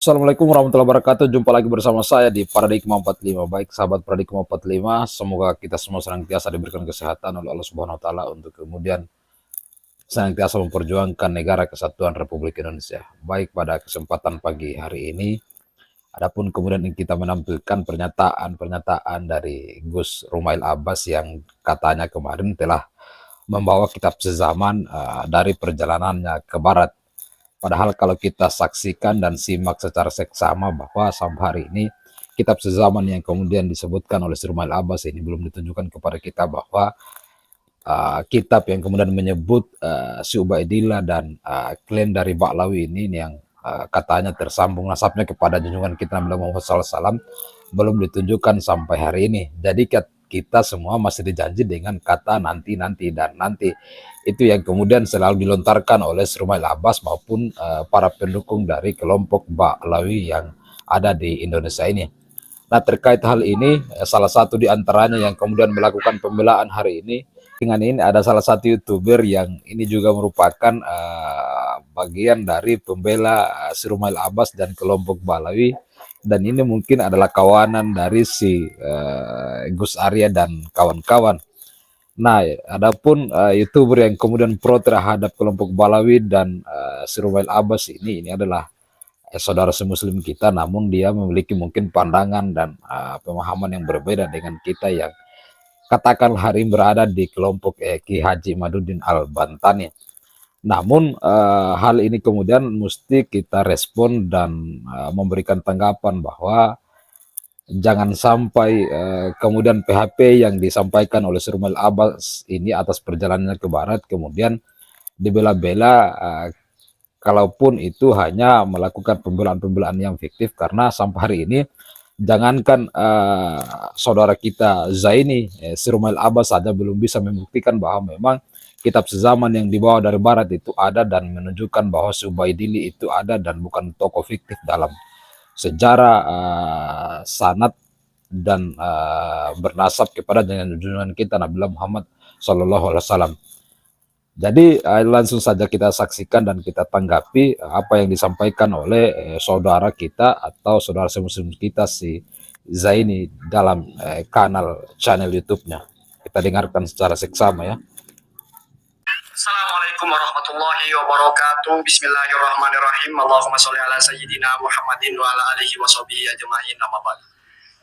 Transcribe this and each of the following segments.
Assalamualaikum warahmatullahi wabarakatuh. Jumpa lagi bersama saya di Paradigma 45. Baik sahabat Paradigma 45, semoga kita semua senantiasa diberikan kesehatan oleh Allah Subhanahu wa taala untuk kemudian senantiasa memperjuangkan negara kesatuan Republik Indonesia. Baik pada kesempatan pagi hari ini, adapun kemudian kita menampilkan pernyataan-pernyataan dari Gus Rumail Abbas yang katanya kemarin telah membawa kitab sezaman dari perjalanannya ke barat. Padahal kalau kita saksikan dan simak secara seksama bahwa sampai hari ini kitab sezaman yang kemudian disebutkan oleh Surmail Abbas ini belum ditunjukkan kepada kita bahwa kitab yang kemudian menyebut si Ubaidillah dan klaim dari Ba'lawi ini yang katanya tersambung nasabnya kepada junjungan kita Nabi Muhammad SAW belum ditunjukkan sampai hari ini. Jadi kita semua masih dijanji dengan kata nanti dan nanti. Itu yang kemudian selalu dilontarkan oleh Surmail Abbas maupun para pendukung dari kelompok Ba'lawi yang ada di Indonesia ini. Nah, terkait hal ini, salah satu di antaranya yang kemudian melakukan pembelaan hari ini, dengan ini ada salah satu YouTuber yang ini juga merupakan bagian dari pembela Surmail Abbas dan kelompok Ba'lawi, dan ini mungkin adalah kawanan dari si Gus Arya dan kawan-kawan. Nah, adapun YouTuber yang kemudian pro terhadap kelompok Ba'lawi dan Surmail Abbas ini adalah saudara semuslim kita, namun dia memiliki mungkin pandangan dan pemahaman yang berbeda dengan kita yang katakan hari berada di kelompok Ki Haji Madudin Al-Bantani. Namun hal ini kemudian mesti kita respon dan memberikan tanggapan bahwa jangan sampai kemudian PHP yang disampaikan oleh Surmail Abbas ini atas perjalanannya ke barat kemudian dibela-bela, kalaupun itu hanya melakukan pembelaan-pembelaan yang fiktif, karena sampai hari ini jangankan saudara kita Zaini, Surmail Abbas saja belum bisa membuktikan bahwa memang kitab sezaman yang dibawa dari barat itu ada dan menunjukkan bahwa Subaidili itu ada dan bukan tokoh fiktif dalam sejarah sanad dan bernasab kepada junjungan kita Nabi Muhammad Sallallahu Alaihi Wasallam. Jadi langsung saja kita saksikan dan kita tanggapi apa yang disampaikan oleh saudara kita atau saudara semuslim kita si Zaini dalam channel YouTube-nya. Kita dengarkan secara seksama ya. Assalamualaikum warahmatullahi wabarakatuh. Bismillahirrahmanirrahim. Allahumma sholli ala sayyidina Muhammadin wa ala alihi wa sahbihi ajma'in. Amma ba'd.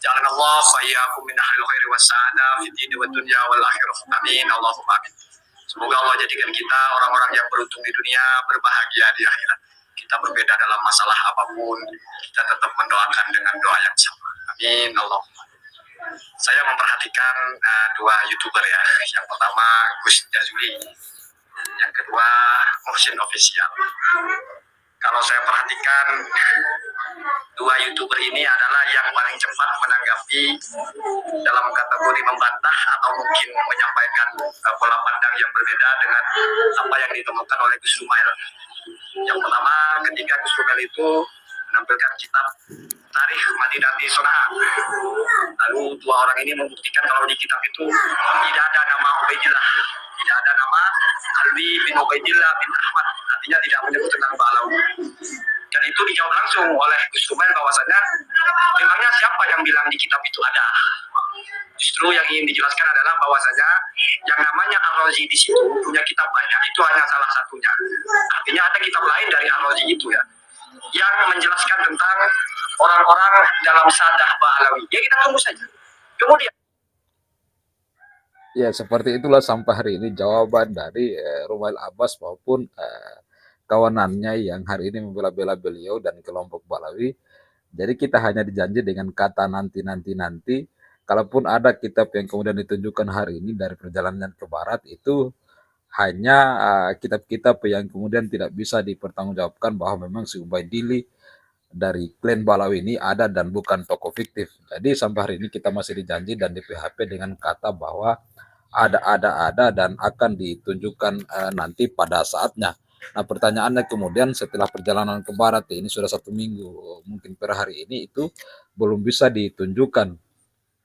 Ja'alanallahu khayyakum min ahlil khairi was sa'adah fid dini wad dunya wal akhirah. Amin. Allahumma amin. Semoga Allah jadikan kita orang-orang yang beruntung di dunia, berbahagia di akhirat. Kita berbeda dalam masalah apapun, kita tetap mendoakan dengan doa yang sama. Amin. Allahumma. Saya memperhatikan dua YouTuber ya. Yang pertama Gus Jazuli, yang kedua Muhsin Official. Kalau saya perhatikan dua YouTuber ini adalah yang paling cepat menanggapi dalam kategori membantah atau mungkin menyampaikan pola pandang yang berbeda dengan apa yang ditemukan oleh Gus Rumail. Yang pertama, ketika Gus Rumail itu menampilkan kitab Tarikh Madinati Sonaa, lalu dua orang ini membuktikan kalau di kitab itu tidak ada nama Ubaidillah, tidak ada nama Alwi bin Ubaidillah bin Ahmad, artinya tidak menyebut tentang Ba'lawi. Dan itu dijawab langsung oleh Gus Rumail bahwasanya memangnya siapa yang bilang di kitab itu ada. Justru yang ingin dijelaskan adalah bahwasanya yang namanya Ar-Razi di situ punya kitab banyak, itu hanya salah satunya. Artinya ada kitab lain dari Ar-Razi itu ya, yang menjelaskan tentang orang-orang dalam sadah Ba'lawi. Ya kita tunggu saja. Kemudian Ya, seperti itulah sampai hari ini jawaban dari Rumail Abbas maupun kawanannya yang hari ini membela-bela beliau dan kelompok Ba'lawi. Jadi kita hanya dijanji dengan kata nanti. Kalaupun ada kitab yang kemudian ditunjukkan hari ini dari perjalanan ke barat, itu hanya kitab-kitab yang kemudian tidak bisa dipertanggungjawabkan bahwa memang si Ubaidili dari klan Ba'lawi ini ada dan bukan tokoh fiktif. Jadi sampai hari ini kita masih dijanji dan di PHP dengan kata bahwa ada dan akan ditunjukkan nanti pada saatnya. Nah, pertanyaannya kemudian setelah perjalanan ke barat ini sudah 1 minggu, mungkin per hari ini itu belum bisa ditunjukkan.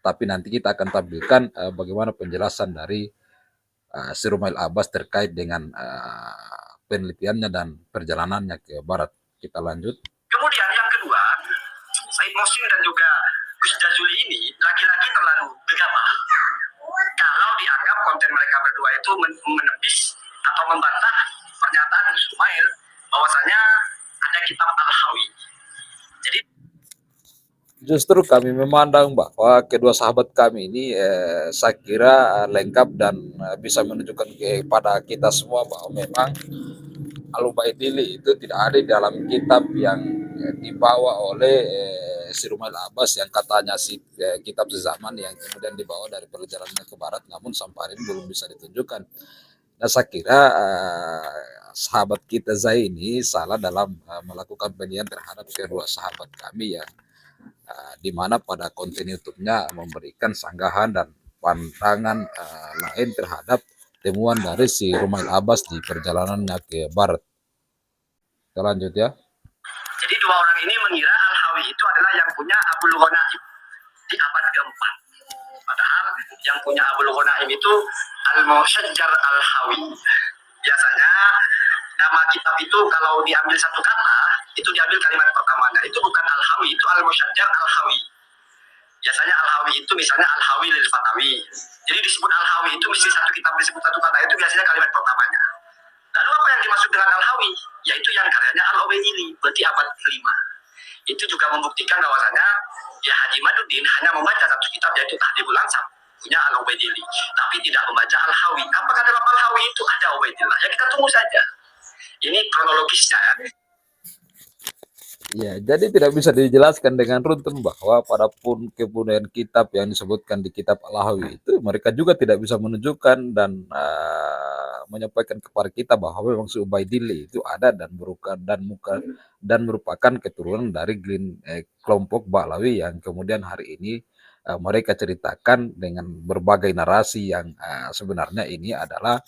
Tapi nanti kita akan tampilkan bagaimana penjelasan dari Surmail Abbas terkait dengan penelitiannya dan perjalanannya ke barat. Kita lanjut. Kemudian yang kedua, Muslim dan juga Gus Jazuli ini lagi-lagi terlalu gegabah kalau dianggap konten mereka berdua itu menepis atau membantah pernyataan Gus Sumail bahwasanya ada kitab Al-Hawi. Jadi justru kami memandang bahwa kedua sahabat kami ini saya kira lengkap dan bisa menunjukkan kepada kita semua bahwa memang Al-Ubaidili itu tidak ada di dalam kitab yang dibawa oleh si Rumail Abbas yang katanya kitab sezaman yang kemudian dibawa dari perjalanan ke barat, namun sampai hari ini belum bisa ditunjukkan. Nah, saya kira sahabat kita Zai ini salah dalam melakukan penilaian terhadap kedua sahabat kami yang di mana pada konten YouTube-nya memberikan sanggahan dan pandangan lain terhadap temuan dari si Rumail Abbas di perjalanannya ke barat. Kita lanjut ya. Jadi dua orang ini mengira Al-Hawi itu adalah yang punya Abul Ghanaim di abad keempat. Padahal yang punya Abul Ghanaim itu Al-Mushajjar Al-Hawi. Biasanya nama kitab itu kalau diambil satu kata, itu diambil kalimat pertamanya. Itu bukan Al-Hawi, itu Al-Mushajjar Al-Hawi. Biasanya Al-Hawi itu misalnya Al-Hawi lil Fatawi. Jadi disebut Al-Hawi itu mesti satu kitab disebut satu kata, itu biasanya kalimat pertamanya. Lalu apa yang dimaksud dengan Al-Hawi? Yaitu yang karyanya Al-Ubaidili, berarti abad kelima. Itu juga membuktikan bahwasanya ya Haji Maduddin hanya membaca satu kitab yaitu Tahdhibul Ansab punya Al-Ubaidili, tapi tidak membaca Al-Hawi. Apakah dalam Al-Hawi itu ada Ubaidillah? Ya kita tunggu saja. Ini kronologisnya ya. Ya, jadi tidak bisa dijelaskan dengan runtun bahwa padapun kemudian kitab yang disebutkan di kitab Al-Hawi itu mereka juga tidak bisa menunjukkan dan menyampaikan kepada kita bahwa memang si Ubaidili itu ada dan merupakan keturunan dari kelompok Ba'lawi yang kemudian hari ini mereka ceritakan dengan berbagai narasi yang sebenarnya ini adalah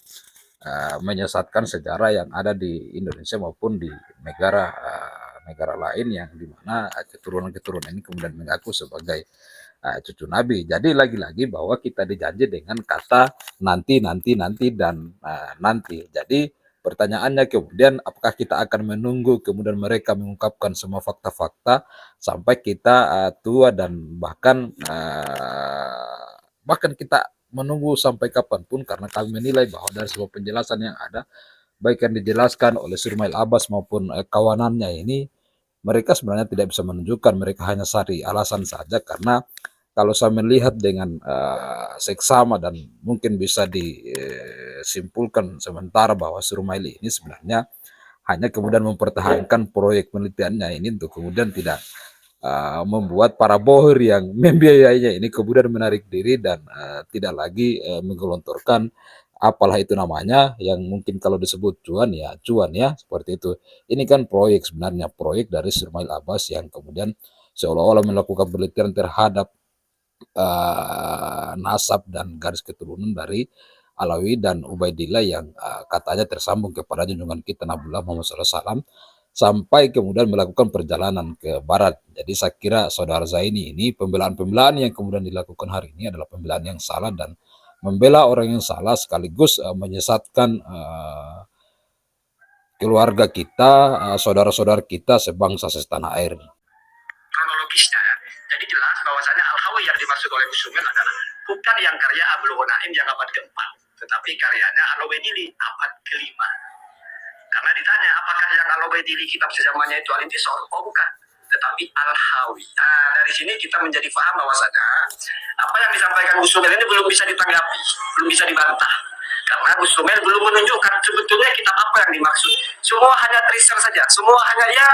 menyesatkan sejarah yang ada di Indonesia maupun di negara lain yang dimana keturunan-keturunan ini kemudian mengaku sebagai cucu Nabi. Jadi lagi-lagi bahwa kita dijanji dengan kata nanti dan nanti. Jadi pertanyaannya kemudian apakah kita akan menunggu kemudian mereka mengungkapkan semua fakta-fakta sampai kita tua dan bahkan kita menunggu sampai kapanpun, karena kami menilai bahwa dari semua penjelasan yang ada baik yang dijelaskan oleh Rumail Abbas maupun kawanannya ini, mereka sebenarnya tidak bisa menunjukkan, mereka hanya cari alasan saja. Karena kalau saya melihat dengan seksama dan mungkin bisa disimpulkan sementara bahwa Rumail ini sebenarnya hanya kemudian mempertahankan proyek penelitiannya ini untuk kemudian tidak membuat para bohir yang membiayainya ini kemudian menarik diri dan tidak lagi menggelontorkan apalah itu namanya yang mungkin kalau disebut cuan ya seperti itu. Ini kan proyek, sebenarnya proyek dari Rumail Abbas yang kemudian seolah-olah melakukan penelitian terhadap nasab dan garis keturunan dari Alawi dan Ubaidillah yang katanya tersambung kepada junjungan kita Nabiullah Muhammad SAW sampai kemudian melakukan perjalanan ke barat. Jadi saya kira saudara Zaini ini pembelaan-pembelaan yang kemudian dilakukan hari ini adalah pembelaan yang salah dan membela orang yang salah sekaligus menyesatkan keluarga kita, saudara-saudara kita sebangsa setanah air. Kronologisnya ya. Jadi jelas bahwasanya Al-Hawi yang dimaksud oleh Gus Sumail adalah bukan yang karya Abul Ghanaim yang abad keempat, tetapi karyanya Al-Ubaidili abad kelima. Karena ditanya apakah yang Al-Ubaidili kitab sejamannya itu Al-Intisar? Oh bukan, tetapi Al-Hawi. Nah dari sini kita menjadi paham bahwasanya apa yang disampaikan Gus Sumail ini belum bisa ditanggapi, belum bisa dibantah. Karena Gus Sumail belum menunjukkan sebetulnya kitab apa yang dimaksud. Semua hanya teaser saja, semua hanya ya.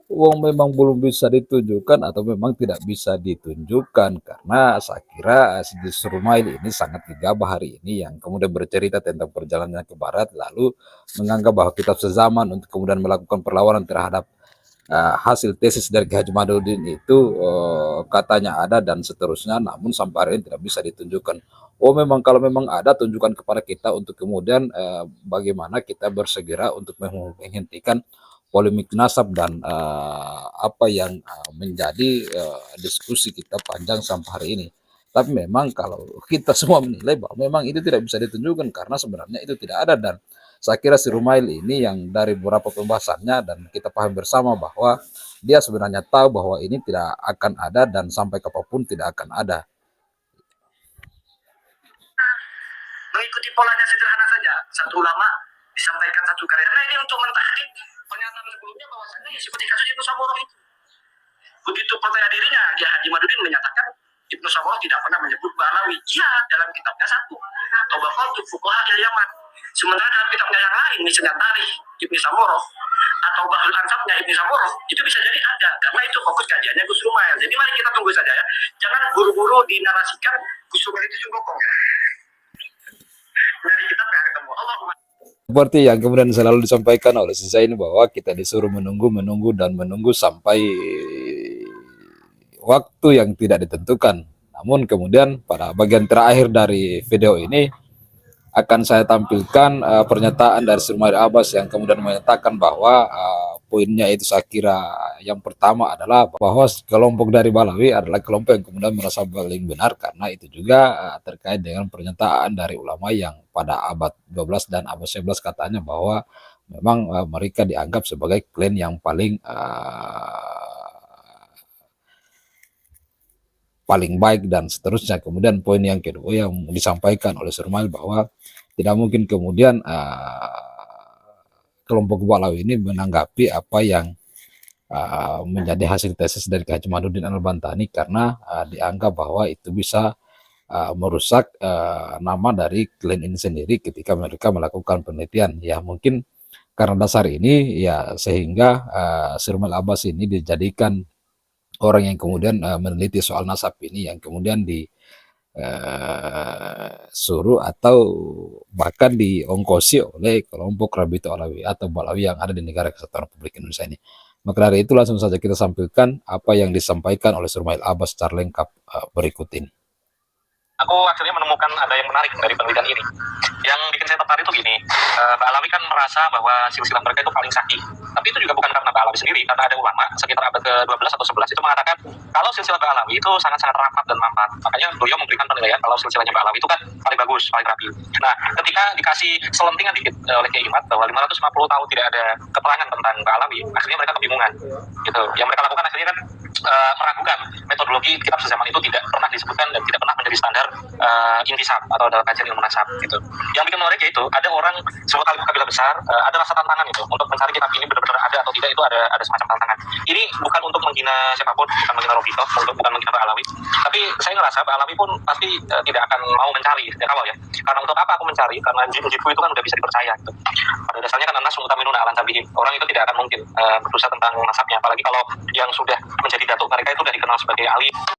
Uang memang belum bisa ditunjukkan atau memang tidak bisa ditunjukkan, karena saya kira si Rumail ini sangat gegabah hari ini yang kemudian bercerita tentang perjalanannya ke barat lalu menganggap bahwa kitab sezaman untuk kemudian melakukan perlawanan terhadap hasil tesis dari Haji Maduddin itu katanya ada dan seterusnya, namun sampai hari ini tidak bisa ditunjukkan. Oh memang kalau memang ada, tunjukkan kepada kita untuk kemudian bagaimana kita bersegera untuk menghentikan polemik nasab dan apa yang menjadi diskusi kita panjang sampai hari ini. Tapi memang kalau kita semua menilai bahwa memang itu tidak bisa ditunjukkan karena sebenarnya itu tidak ada, dan saya kira si Rumail ini yang dari beberapa pembahasannya dan kita paham bersama bahwa dia sebenarnya tahu bahwa ini tidak akan ada dan sampai kapanpun tidak akan ada. Mengikuti polanya sederhana saja. Satu ulama disampaikan satu karya. Karena ini untuk mentahkik pernyataan sebelumnya bahwasanya ya seperti kasus Ibnu Samurah itu. Begitu percaya dirinya, dia Haji Madudin menyatakan Ibnu Samurah tidak pernah menyebut Ba'alawi. Iya, dalam kitabnya satu. Tabaqatul Fuqaha al-Yaman. Sementara dalam kitabnya yang lain, misalnya Tarikh Ibnu Samurah atau Bahrul Ansabnya Ibnu Samurah, itu bisa jadi ada. Karena itu fokus kajiannya Gus Rumail. Jadi mari kita tunggu saja ya. Jangan buru-buru dinarasikan Gus Rumail itu sungkokong ya. Dari kitab yang ketemu. Allahumma. Seperti yang kemudian selalu disampaikan oleh saya ini bahwa kita disuruh menunggu sampai waktu yang tidak ditentukan. Namun kemudian pada bagian terakhir dari video ini akan saya tampilkan pernyataan dari Surmail Abbas yang kemudian menyatakan bahwa poinnya itu saya kira yang pertama adalah bahwa kelompok dari Ba'alawi adalah kelompok yang kemudian merasa paling benar, karena itu juga terkait dengan pernyataan dari ulama yang pada abad 12 dan abad 11 katanya bahwa memang mereka dianggap sebagai klan yang paling baik dan seterusnya. Kemudian poin yang kedua yang disampaikan oleh Surmail bahwa tidak mungkin kemudian kelompok Ba'alawi ini menanggapi apa yang menjadi hasil tesis dari Haji Madudin Al-Bantani, karena dianggap bahwa itu bisa merusak nama dari klan ini sendiri ketika mereka melakukan penelitian. Ya mungkin karena dasar ini ya sehingga Surmail Abbas ini dijadikan orang yang kemudian meneliti soal nasab ini, yang kemudian disuruh atau bahkan diongkosi oleh kelompok Rabi'ah Alawi atau Ba'alawi yang ada di negara Kesatuan Republik Indonesia ini. Maka dari itu langsung saja kita sampaikan apa yang disampaikan oleh Surmail Abbas secara lengkap berikut ini. Aku akhirnya menemukan ada yang menarik dari penelitian ini. Yang bikin saya tertarik itu gini, Ba'alawi kan merasa bahwa silsilah mereka itu paling sahih. Tapi itu juga bukan karena Ba'alawi sendiri, karena ada ulama sekitar abad ke-12 atau 11 itu mengatakan kalau silsilah Ba'alawi itu sangat-sangat rapat dan mapan. Makanya beliau memberikan penilaian kalau silsilahnya Ba'alawi itu kan paling bagus, paling rapi. Nah, ketika dikasih selentingan dikit oleh Kiai Imad bahwa 550 tahun tidak ada keterangan tentang Ba'alawi, akhirnya mereka kebingungan. Gitu. Yang mereka lakukan akhirnya kan meragukan metodologi kitab sezaman itu tidak pernah disebutkan dan tidak pernah menjadi standar intisab atau dalam kajian ilmu nasab gitu. Yang bikin menarik yaitu ada orang sebuah kabilah besar, ada rasa tantangan itu untuk mencari kitab ini benar-benar ada atau tidak, itu ada semacam tantangan. Ini bukan untuk menghina siapapun, bukan menghina Robiqah, bukan menghina Ba'alawi, tapi saya ngerasa Ba'alawi pun pasti tidak akan mau mencari sejak awal ya. Karena untuk apa aku mencari? Karena jibu itu kan udah bisa dipercaya gitu. Pada dasarnya kan anas mutaminuna alan tabihim. Orang itu tidak akan mungkin berdosa tentang nasabnya, apalagi kalau yang sudah menjadi datuk mereka itu sudah dikenal sebagai alim.